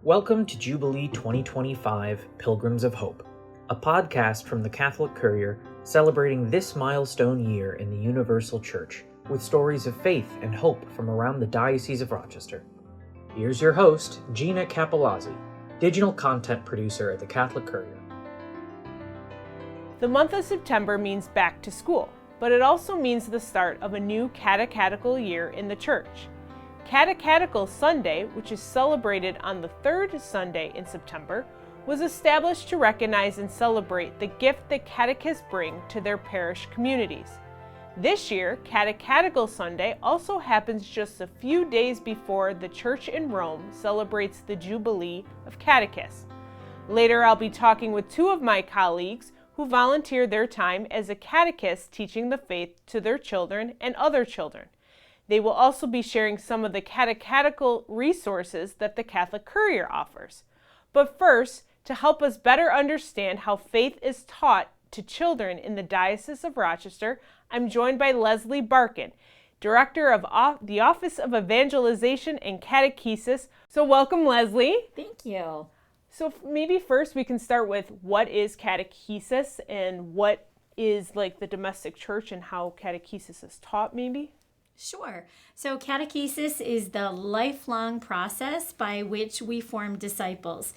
Welcome to Jubilee 2025 Pilgrims of Hope, a podcast from the Catholic Courier celebrating this milestone year in the Universal Church with stories of faith and hope from around the Diocese of Rochester. Here's your host, Gina Capolazzi, digital content producer at the Catholic Courier. The month of September means back to school, but it also means the start of a new catechetical year in the Church. Catechetical Sunday, which is celebrated on the third Sunday in September, was established to recognize and celebrate the gift that catechists bring to their parish communities. This year, Catechetical Sunday also happens just a few days before the Church in Rome celebrates the Jubilee of Catechists. Later, I'll be talking with two of my colleagues who volunteer their time as a catechist teaching the faith to their children and other children. They will also be sharing some of the catechetical resources that the Catholic Courier offers. But first, to help us better understand how faith is taught to children in the Diocese of Rochester, I'm joined by Leslie Barkin, Director of the Office of Evangelization Catechesis. So welcome, Leslie. Thank you. So maybe first we can start with what is catechesis and what is like the domestic church and how catechesis is taught maybe? Sure. So catechesis is the lifelong process by which we form disciples.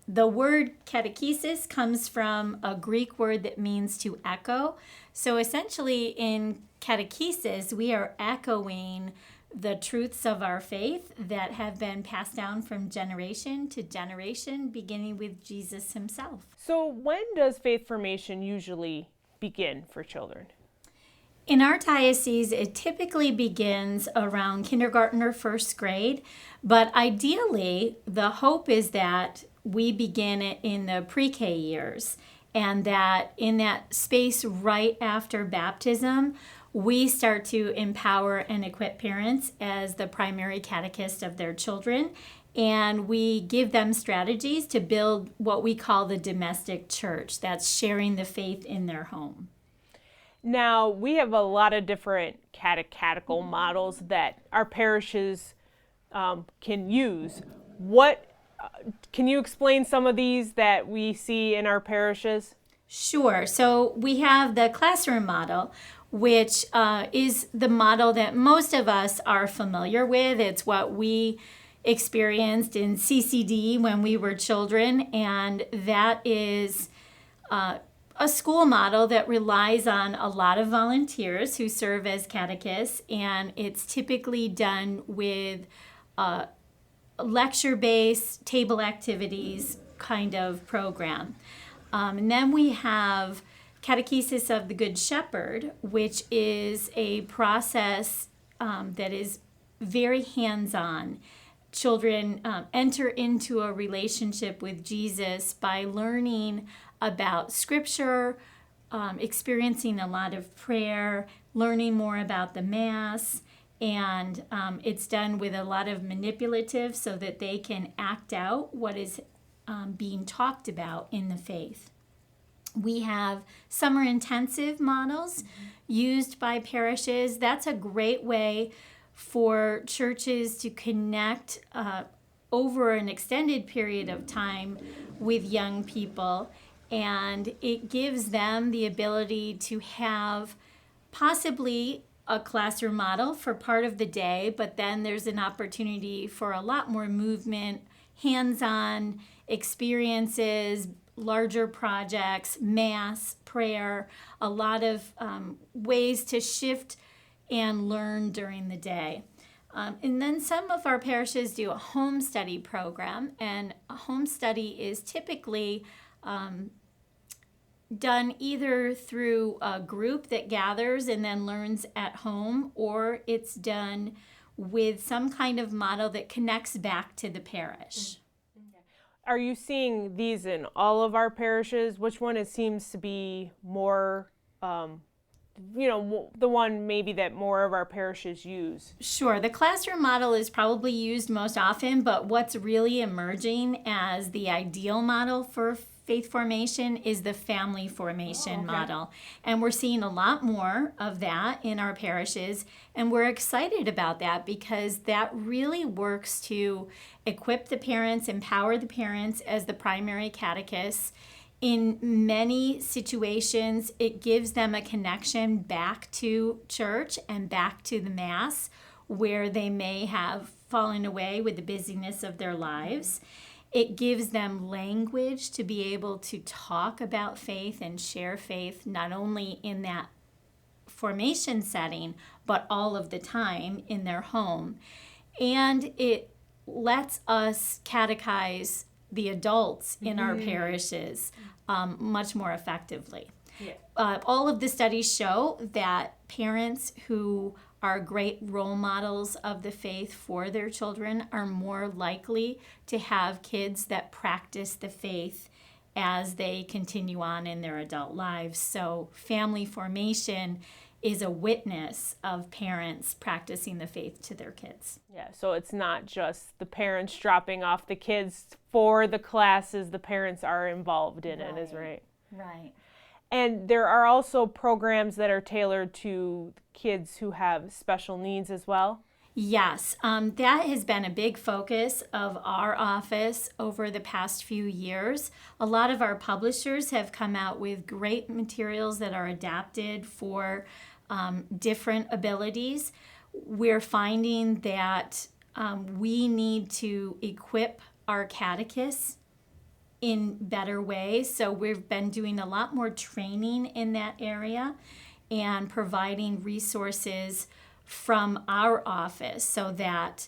The word catechesis comes from a Greek word that means to echo. So essentially in catechesis, we are echoing the truths of our faith that have been passed down from generation to generation, beginning with Jesus himself. So when does faith formation usually begin for children? In our diocese, it typically begins around kindergarten or first grade, but ideally, the hope is that we begin it in the pre-K years, and that in that space right after baptism, we start to empower and equip parents as the primary catechist of their children, and we give them strategies to build what we call the domestic church. That's sharing the faith in their home. Now, we have a lot of different catechetical models that our parishes can use. Can you explain some of these that we see in our parishes? Sure. So we have the classroom model, which is the model that most of us are familiar with. It's what we experienced in CCD when we were children, and that is a school model that relies on a lot of volunteers who serve as catechists, and it's typically done with lecture-based table activities kind of program. And then we have Catechesis of the Good Shepherd, which is a process that is very hands-on. Children enter into a relationship with Jesus by learning about Scripture, experiencing a lot of prayer, learning more about the Mass, and it's done with a lot of manipulative so that they can act out what is being talked about in the faith. We have summer intensive models used by parishes. That's a great way for churches to connect over an extended period of time with young people, and it gives them the ability to have possibly a classroom model for part of the day, but then there's an opportunity for a lot more movement, hands-on experiences, larger projects, Mass, prayer, a lot of ways to shift and learn during the day. And then some of our parishes do a home study program, and a home study is typically done either through a group that gathers and then learns at home, or it's done with some kind of model that connects back to the parish. Are you seeing these in all of our parishes? Which one seems to be more, the one maybe that more of our parishes use? Sure. The classroom model is probably used most often, but what's really emerging as the ideal model for faith formation is the family formation model. And we're seeing a lot more of that in our parishes. And we're excited about that because that really works to equip the parents, empower the parents as the primary catechists. In many situations, it gives them a connection back to church and back to the Mass, where they may have fallen away with the busyness of their lives. It gives them language to be able to talk about faith and share faith, not only in that formation setting, but all of the time in their home. And it lets us catechize the adults in our parishes much more effectively. All of the studies show that parents who are great role models of the faith for their children are more likely to have kids that practice the faith as they continue on in their adult lives. So family formation is a witness of parents practicing the faith to their kids. Yeah, so it's not just the parents dropping off the kids for the classes, the parents are involved in it, is right? Right. And there are also programs that are tailored to kids who have special needs as well? Yes, that has been a big focus of our office over the past few years. A lot of our publishers have come out with great materials that are adapted for different abilities. We're finding that we need to equip our catechists in better ways. So we've been doing a lot more training in that area and providing resources from our office so that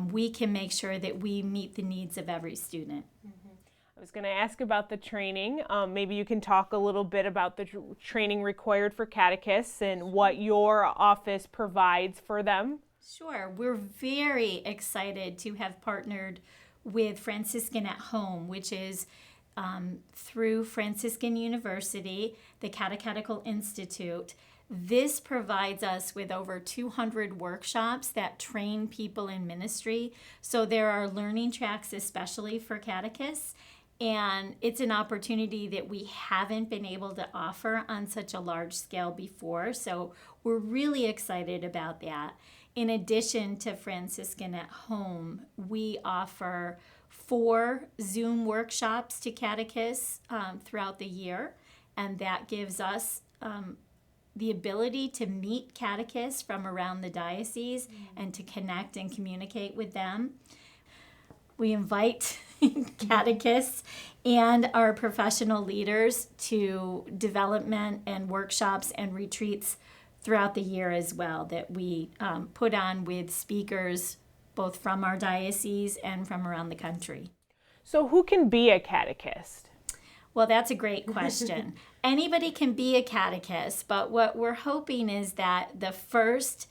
we can make sure that we meet the needs of every student. I was going to ask about the training. Maybe you can talk a little bit about the training required for catechists and what your office provides for them. Sure. We're very excited to have partnered with Franciscan at Home, which is through Franciscan University, the Catechetical Institute. This provides us with over 200 workshops that train people in ministry. So there are learning tracks especially for catechists, and it's an opportunity that we haven't been able to offer on such a large scale before. So we're really excited about that. In addition to Franciscan at Home, we offer 4 Zoom workshops to catechists throughout the year, and that gives us the ability to meet catechists from around the diocese and to connect and communicate with them. We invite catechists and our professional leaders to development and workshops and retreats throughout the year as well that we put on with speakers both from our diocese and from around the country. So who can be a catechist? Well, that's a great question. Anybody can be a catechist, but what we're hoping is that the first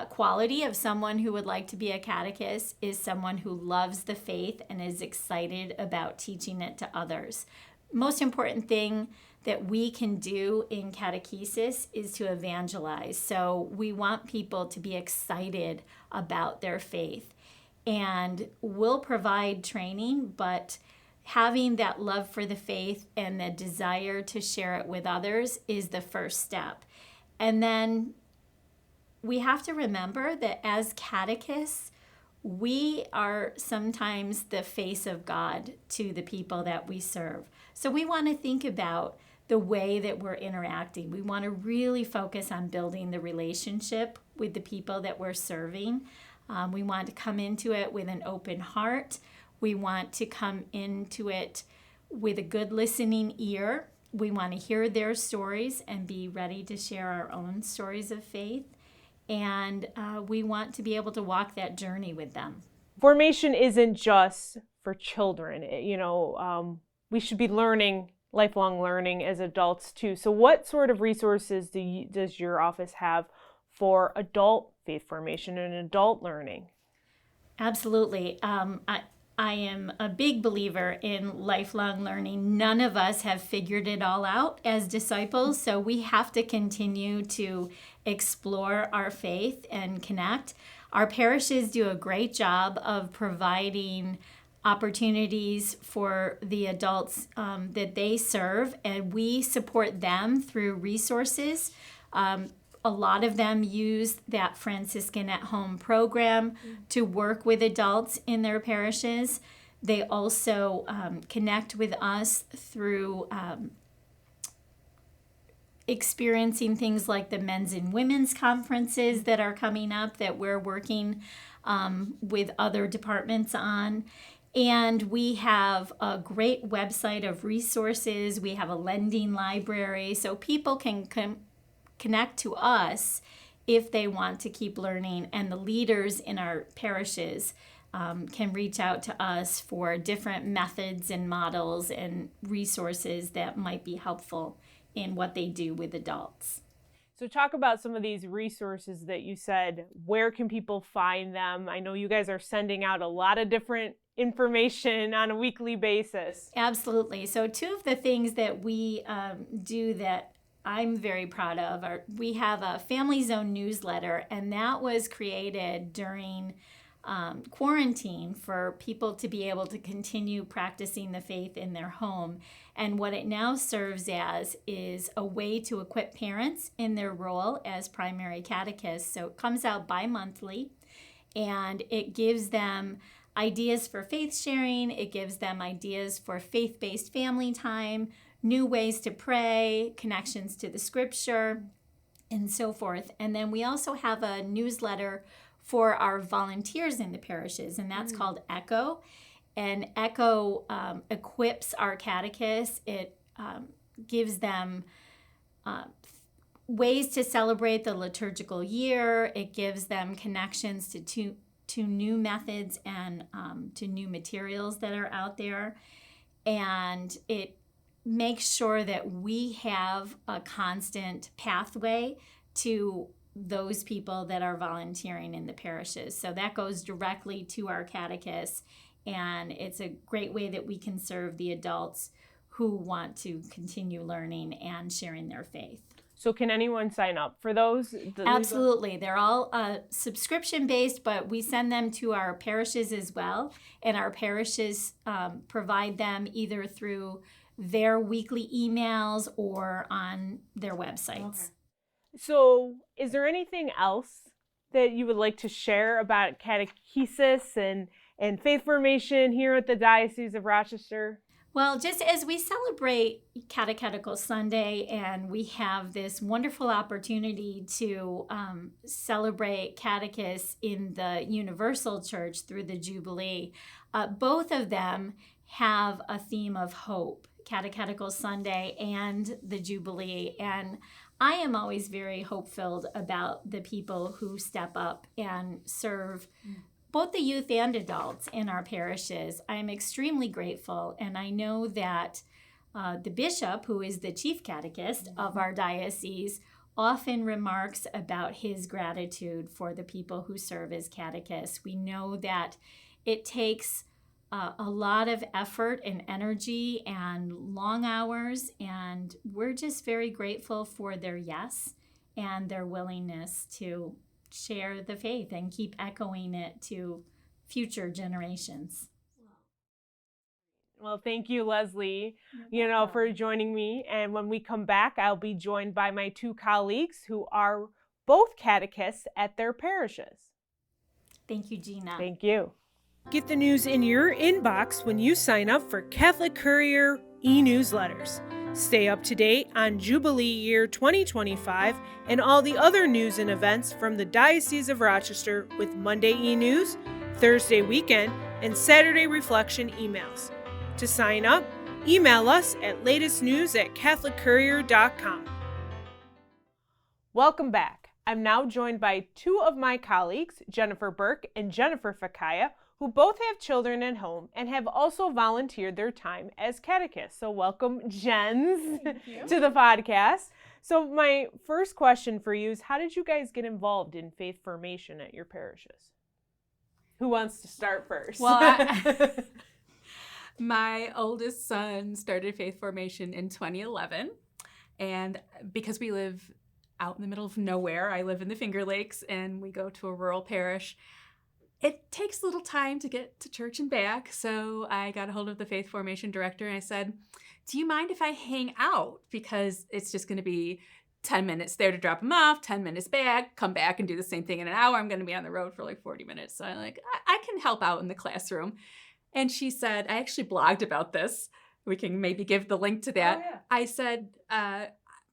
quality of someone who would like to be a catechist is someone who loves the faith and is excited about teaching it to others. Most important thing that we can do in catechesis is to evangelize. So we want people to be excited about their faith. And we'll provide training, but having that love for the faith and the desire to share it with others is the first step. And then we have to remember that as catechists, we are sometimes the face of God to the people that we serve. So we want to think about the way that we're interacting. We want to really focus on building the relationship with the people that we're serving. We want to come into it with an open heart. We want to come into it with a good listening ear. We want to hear their stories and be ready to share our own stories of faith. And we want to be able to walk that journey with them. Formation isn't just for children. We should be learning, lifelong learning as adults too. So what sort of resources does your office have for adult faith formation and adult learning? Absolutely. I am a big believer in lifelong learning. None of us have figured it all out as disciples, so we have to continue to explore our faith and connect. Our parishes do a great job of providing opportunities for the adults that they serve, and we support them through resources. A lot of them use that Franciscan at Home program to work with adults in their parishes. They also connect with us through experiencing things like the men's and women's conferences that are coming up that we're working with other departments on. And we have a great website of resources. We have a lending library, so people can connect to us if they want to keep learning, and the leaders in our parishes can reach out to us for different methods and models and resources that might be helpful in what they do with adults. So talk about some of these resources that you said. Where can people find them? I know you guys are sending out a lot of different information on a weekly basis. Absolutely. So two of the things that we do that I'm very proud of are we have a Family Zone newsletter, and that was created during quarantine for people to be able to continue practicing the faith in their home. And what it now serves as is a way to equip parents in their role as primary catechists. So it comes out bi-monthly, and it gives them ideas for faith sharing. It gives them ideas for faith-based family time, new ways to pray, connections to the scripture, and so forth. And then we also have a newsletter for our volunteers in the parishes, and that's called ECHO. And ECHO equips our catechists. It gives them ways to celebrate the liturgical year. It gives them connections to new methods and to new materials that are out there. And it makes sure that we have a constant pathway to those people that are volunteering in the parishes. So that goes directly to our catechists, and it's a great way that we can serve the adults who want to continue learning and sharing their faith. So can anyone sign up for those? Absolutely. They're all subscription-based, but we send them to our parishes as well, and our parishes provide them either through their weekly emails or on their websites. Okay. So is there anything else that you would like to share about catechesis and faith formation here at the Diocese of Rochester? Well, just as we celebrate Catechetical Sunday, and we have this wonderful opportunity to celebrate catechists in the Universal Church through the Jubilee, both of them have a theme of hope, Catechetical Sunday and the Jubilee. And I am always very hope-filled about the people who step up and serve both the youth and adults in our parishes. I am extremely grateful, and I know that the bishop, who is the chief catechist of our diocese, often remarks about his gratitude for the people who serve as catechists. We know that it takes a lot of effort and energy and long hours, and we're just very grateful for their yes and their willingness to share the faith and keep echoing it to future generations. Well, thank you, Leslie, for joining me. And when we come back, I'll be joined by my two colleagues who are both catechists at their parishes. Thank you, Gina. Thank you. Get the news in your inbox when you sign up for Catholic Courier e-newsletters. Stay up to date on Jubilee year 2025 and all the other news and events from the Diocese of Rochester with Monday e-news, Thursday weekend, and Saturday reflection emails. To sign up, email us at latestnews@catholiccourier.com. Welcome back. I'm now joined by two of my colleagues, Jennifer Burke and Jennifer Ficcaglia, who both have children at home and have also volunteered their time as catechists. So welcome, Jens, to the podcast. So my first question for you is, how did you guys get involved in faith formation at your parishes? Who wants to start first? Well, my oldest son started faith formation in 2011. And because we live out in the middle of nowhere, I live in the Finger Lakes, and we go to a rural parish. it takes a little time to get to church and back. So I got a hold of the faith formation director and I said, do you mind if I hang out? Because it's just going to be 10 minutes there to drop them off, 10 minutes back, come back and do the same thing in an hour. I'm going to be on the road for like 40 minutes. So I'm like, I can help out in the classroom. And she said, I actually blogged about this. We can maybe give the link to that. Oh, yeah. I said,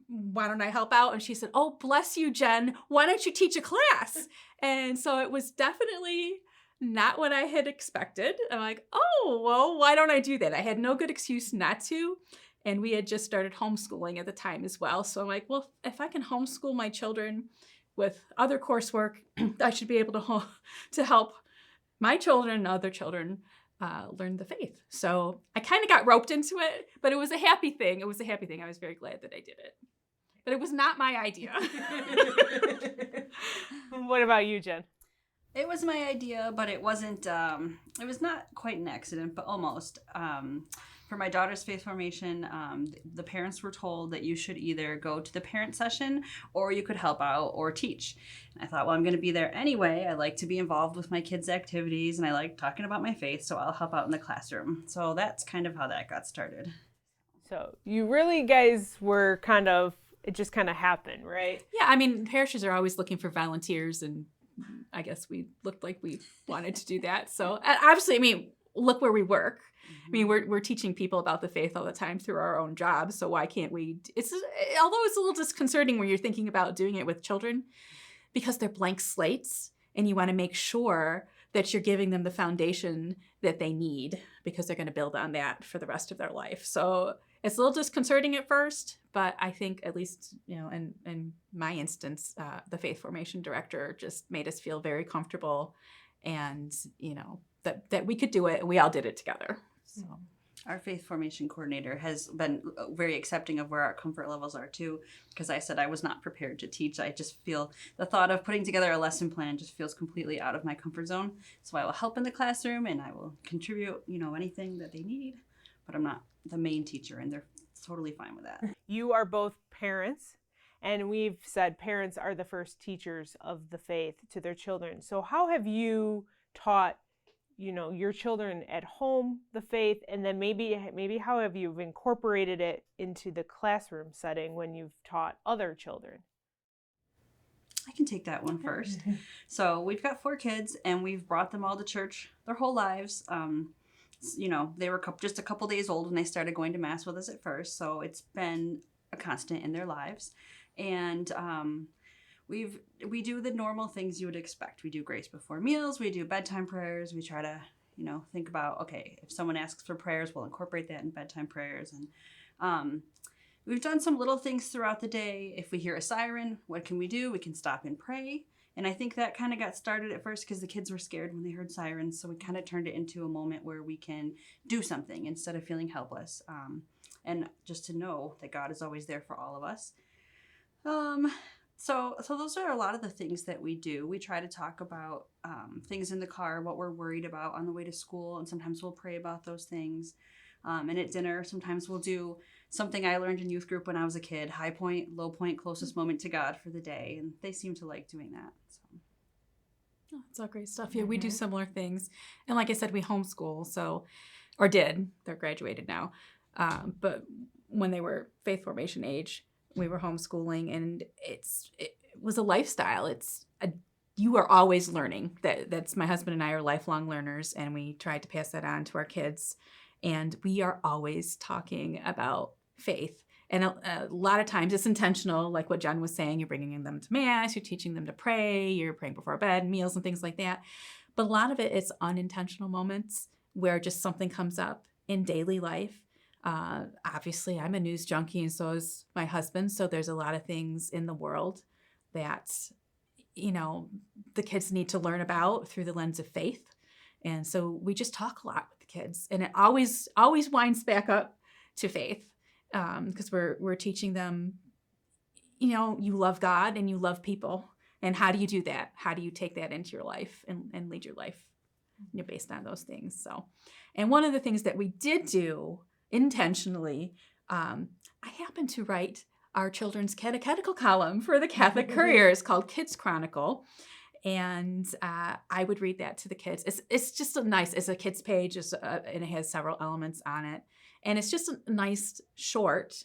why don't I help out? And she said, oh, bless you, Jen. Why don't you teach a class? And so it was definitely not what I had expected. I'm like, oh, well, why don't I do that? I had no good excuse not to. And we had just started homeschooling at the time as well. So I'm like, well, if I can homeschool my children with other coursework, I should be able to help my children and other children learn the faith. So I kind of got roped into it, but it was a happy thing. I was very glad that I did it. But it was not my idea. What about you, Jen? It was my idea, but it wasn't, it was not quite an accident, but almost. For my daughter's faith formation, the parents were told that you should either go to the parent session or you could help out or teach. And I thought, well, I'm going to be there anyway. I like to be involved with my kids' activities and I like talking about my faith, so I'll help out in the classroom. So that's kind of how that got started. So you really guys were it just kind of happened, right? Yeah, I mean, parishes are always looking for volunteers, and I guess we looked like we wanted to do that. So obviously, I mean, look where we work. I mean, we're teaching people about the faith all the time through our own jobs. So why can't we? Although it's a little disconcerting when you're thinking about doing it with children, because they're blank slates, and you want to make sure that you're giving them the foundation that they need, because they're going to build on that for the rest of their life. So it's a little disconcerting at first, but I think at least, in my instance, the faith formation director just made us feel very comfortable, and, that we could do it, and we all did it together. So Our faith formation coordinator has been very accepting of where our comfort levels are too, because I said I was not prepared to teach. I just feel the thought of putting together a lesson plan just feels completely out of my comfort zone. So I will help in the classroom and I will contribute, anything that they need, but I'm not the main teacher, and they're totally fine with that. You are both parents, and we've said parents are the first teachers of the faith to their children. So how have you taught your children at home the faith, and then maybe how have you incorporated it into the classroom setting when you've taught other children? I can take that one first. So we've got 4 kids, and we've brought them all to church their whole lives. They were just a couple days old when they started going to Mass with us at first, so it's been a constant in their lives. And we do the normal things you would expect. We do grace before meals, we do bedtime prayers, we try to, think about, okay, if someone asks for prayers, we'll incorporate that in bedtime prayers. And we've done some little things throughout the day. If we hear a siren, what can we do? We can stop and pray. And I think that kind of got started at first because the kids were scared when they heard sirens. So we kind of turned it into a moment where we can do something instead of feeling helpless. And just to know that God is always there for all of us. So those are a lot of the things that we do. We try to talk about things in the car, what we're worried about on the way to school. And sometimes we'll pray about those things. And at dinner, sometimes we'll do something I learned in youth group when I was a kid, high point, low point, closest moment to God for the day. And they seem to like doing that. So. Oh, it's all great stuff. Yeah, we do similar things. And like I said, we homeschool, or did. They're graduated now. But when they were faith formation age, we were homeschooling, and it was a lifestyle. You are always learning. That's my husband and I are lifelong learners, and we tried to pass that on to our kids. And we are always talking about faith. And a lot of times it's intentional, like what Jen was saying. You're bringing them to Mass, you're teaching them to pray, you're praying before bed, meals and things like that. But a lot of it is unintentional moments where just something comes up in daily life. Obviously, I'm a news junkie, and so is my husband. So there's a lot of things in the world that, the kids need to learn about through the lens of faith. And so we just talk a lot with the kids, and it always winds back up to faith, because we're teaching them, you love God and you love people. And how do you do that? How do you take that into your life and lead your life, based on those things? So, and one of the things that we did do intentionally, I happened to write our children's catechetical column for the Catholic Courier. It's called Kids Chronicle. And I would read that to the kids. It's just it's a kid's page, and it has several elements on it. And it's just a nice, short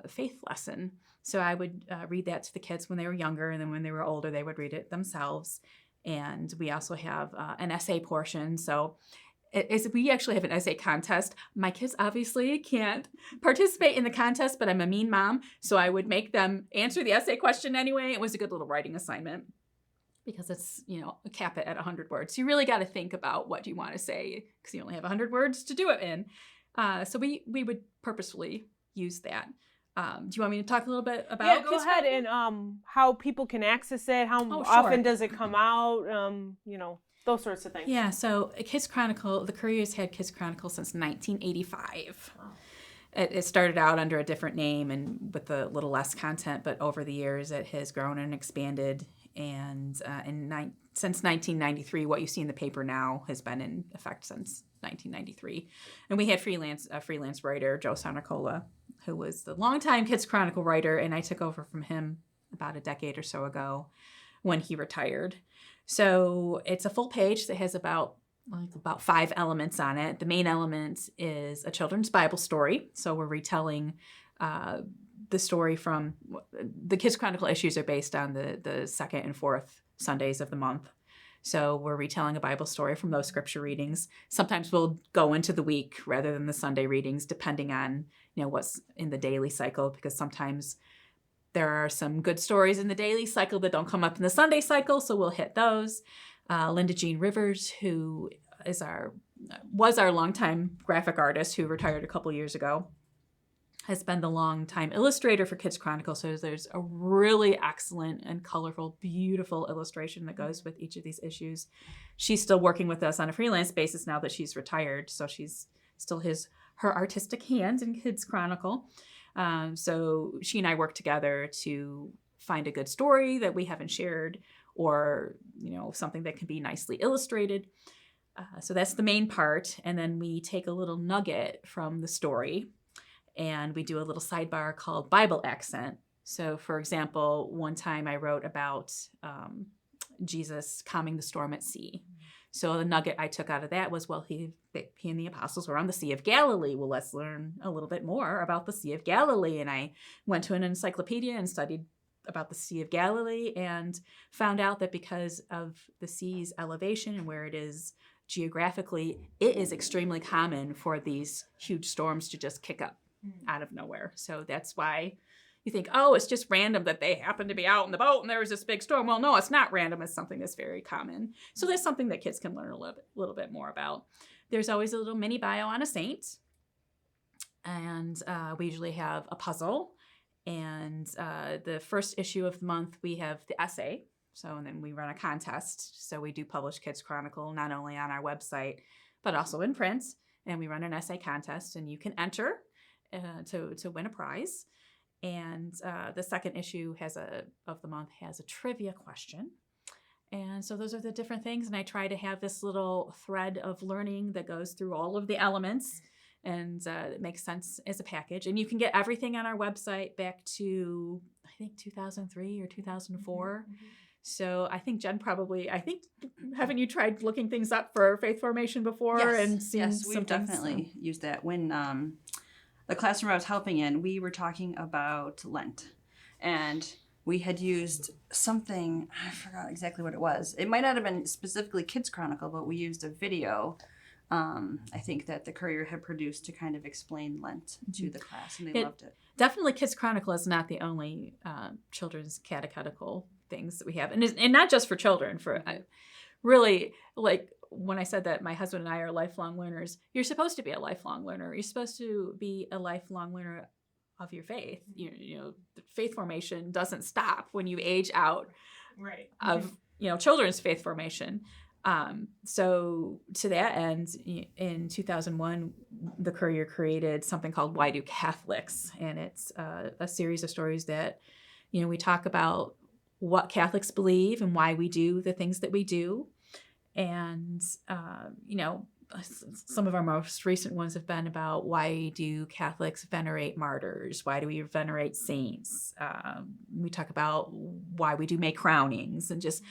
faith lesson. So I would read that to the kids when they were younger, and then when they were older, they would read it themselves. And we also have an essay portion. So we actually have an essay contest. My kids obviously can't participate in the contest, but I'm a mean mom, so I would make them answer the essay question anyway. It was a good little writing assignment because it's, cap it at 100 words. You really got to think about what you want to say because you only have 100 words to do it in. So we would purposefully use that. Do you want me to talk a little bit about? Yeah, go ahead. And how people can access it. How often does it come out? Those sorts of things. Yeah, so Kids Chronicle, the Courier's had Kids Chronicle since 1985. Wow. It started out under a different name and with a little less content, but over the years it has grown and expanded. And since 1993, what you see in the paper now has been in effect since 1993. And we had a freelance writer, Joe Sarnicola, who was the longtime Kids Chronicle writer, and I took over from him about a decade or so ago when he retired. So it's a full page that has about 5 elements on it. The main element is a children's Bible story. So we're retelling the story from the Kids Chronicle issues are based on the second and fourth Sundays of the month. So we're retelling a Bible story from those scripture readings. Sometimes we'll go into the week rather than the Sunday readings, depending on what's in the daily cycle, because sometimes there are some good stories in the daily cycle that don't come up in the Sunday cycle, so we'll hit those. Linda Jean Rivers, who was our longtime graphic artist who retired a couple years ago, has been the longtime illustrator for Kids Chronicle. So there's a really excellent and colorful, beautiful illustration that goes with each of these issues. She's still working with us on a freelance basis now that she's retired, so she's still her artistic hand in Kids Chronicle. So she and I work together to find a good story that we haven't shared, or something that can be nicely illustrated. So that's the main part, and then we take a little nugget from the story, and we do a little sidebar called Bible Accent. So, for example, one time I wrote about Jesus calming the storm at sea. So the nugget I took out of that was, he and the apostles were on the Sea of Galilee. Well, let's learn a little bit more about the Sea of Galilee. And I went to an encyclopedia and studied about the Sea of Galilee and found out that because of the sea's elevation and where it is geographically, it is extremely common for these huge storms to just kick up out of nowhere. So that's why you think, it's just random that they happen to be out in the boat and there was this big storm. Well, no, it's not random. It's something that's very common. So that's something that kids can learn a little bit more about. There's always a little mini bio on a saint. And we usually have a puzzle. And the first issue of the month, we have the essay. So, and then we run a contest. So we do publish Kids Chronicle, not only on our website, but also in print. And we run an essay contest, and you can enter to win a prize. And the second issue of the month has a trivia question. And so those are the different things. And I try to have this little thread of learning that goes through all of the elements, and it makes sense as a package. And you can get everything on our website back to, I think, 2003 or 2004. Mm-hmm. So I think Jen haven't you tried looking things up for faith formation before? Yes, we've definitely used that. When the classroom I was helping in, we were talking about Lent, and we had used something, I forgot exactly what it was. It might not have been specifically Kids Chronicle, but we used a video, I think, that the Courier had produced to kind of explain Lent to the class, and they loved it. Definitely Kids Chronicle is not the only children's catechetical things that we have. And not just for children, for really, like when I said that my husband and I are lifelong learners, you're supposed to be a lifelong learner. You're supposed to be a lifelong learner of your faith. Faith formation doesn't stop when you age out of children's faith formation. So to that end, in 2001, the Courier created something called Why Do Catholics? And it's a series of stories that, we talk about what Catholics believe and why we do the things that we do. And, some of our most recent ones have been about why do Catholics venerate martyrs? Why do we venerate saints? We talk about why we do make crownings, and just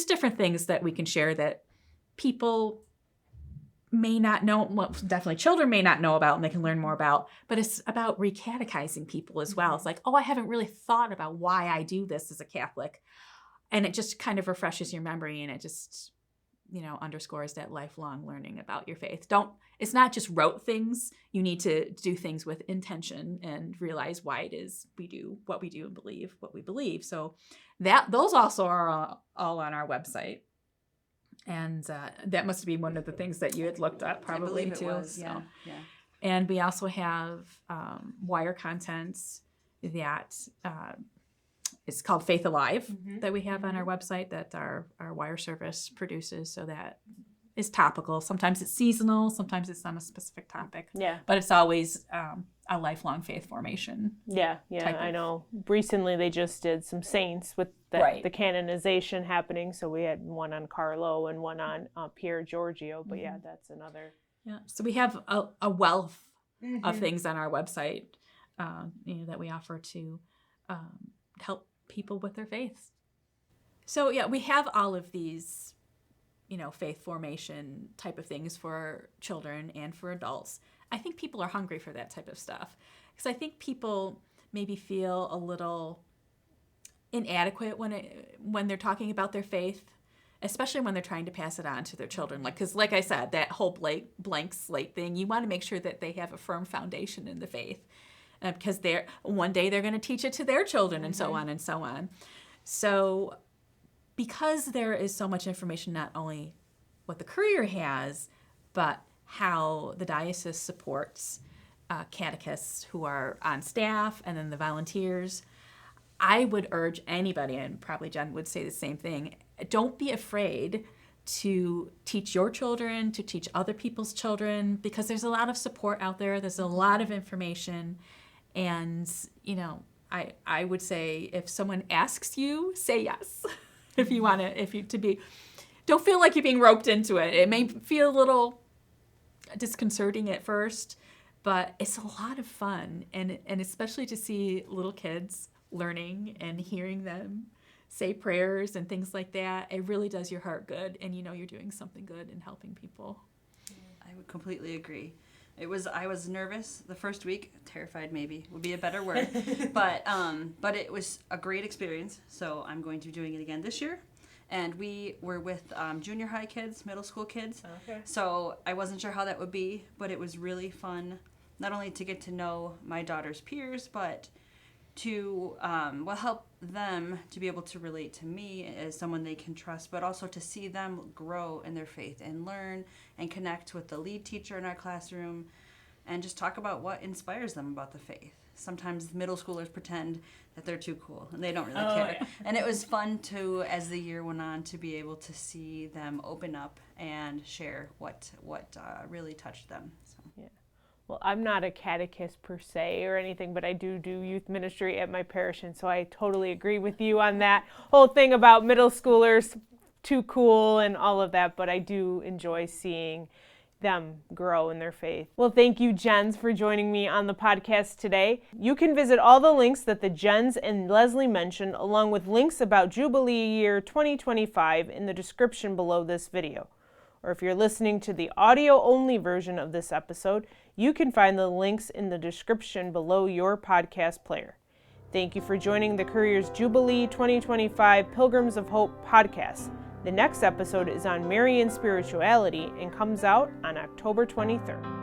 different things that we can share that people may not know, well, definitely children may not know about, and they can learn more about, but it's about recatechizing people as well. It's like, oh, I haven't really thought about why I do this as a Catholic. And it just kind of refreshes your memory, and it just, underscores that lifelong learning about your faith. It's not just rote things. You need to do things with intention and realize why it is we do what we do and believe what we believe. So those also are all on our website. And that must be one of the things that you had looked at probably too. It was, yeah. And we also have wire contents that it's called Faith Alive that we have on our website that our wire service produces. So that is topical. Sometimes it's seasonal. Sometimes it's on a specific topic. Yeah. But it's always a lifelong faith formation. Yeah. I know. Recently they just did some saints with the canonization happening. So we had one on Carlo and one on Pier Giorgio. But yeah, that's another. Yeah. So we have a wealth of things on our website, that we offer to help people with their faith. So yeah, we have all of these, faith formation type of things for children and for adults. I think people are hungry for that type of stuff, because I think people maybe feel a little inadequate when they're talking about their faith, especially when they're trying to pass it on to their children. Because like I said, that whole blank slate thing, you want to make sure that they have a firm foundation in the faith, because one day they're going to teach it to their children, and so on and so on. So because there is so much information, not only what the Courier has, but how the diocese supports catechists who are on staff, and then the volunteers, I would urge anybody, and probably Jen would say the same thing, don't be afraid to teach your children, to teach other people's children, because there's a lot of support out there. There's a lot of information. And, I would say if someone asks you, say yes. Don't feel like you're being roped into it. It may feel a little disconcerting at first, but it's a lot of fun. And especially to see little kids learning and hearing them say prayers and things like that, it really does your heart good, and you're doing something good and helping people. I would completely agree. I was nervous the first week, terrified maybe would be a better word, but it was a great experience. So I'm going to be doing it again this year, and we were with junior high kids, middle school kids. Okay. So I wasn't sure how that would be, but it was really fun, not only to get to know my daughter's peers, but to help them to be able to relate to me as someone they can trust, but also to see them grow in their faith and learn and connect with the lead teacher in our classroom, and just talk about what inspires them about the faith. Sometimes middle schoolers pretend that they're too cool and they don't really care. Yeah. And it was fun to, as the year went on, to be able to see them open up and share what really touched them. So. Yeah. Well, I'm not a catechist per se or anything, but I do youth ministry at my parish, and so I totally agree with you on that whole thing about middle schoolers too cool and all of that, but I do enjoy seeing them grow in their faith. Well, thank you, Jens, for joining me on the podcast today. You can visit all the links that the Jens and Leslie mentioned, along with links about Jubilee year 2025 in the description below this video. Or if you're listening to the audio-only version of this episode, you can find the links in the description below your podcast player. Thank you for joining the Courier's Jubilee 2025 Pilgrims of Hope podcast. The next episode is on Marian spirituality and comes out on October 23rd.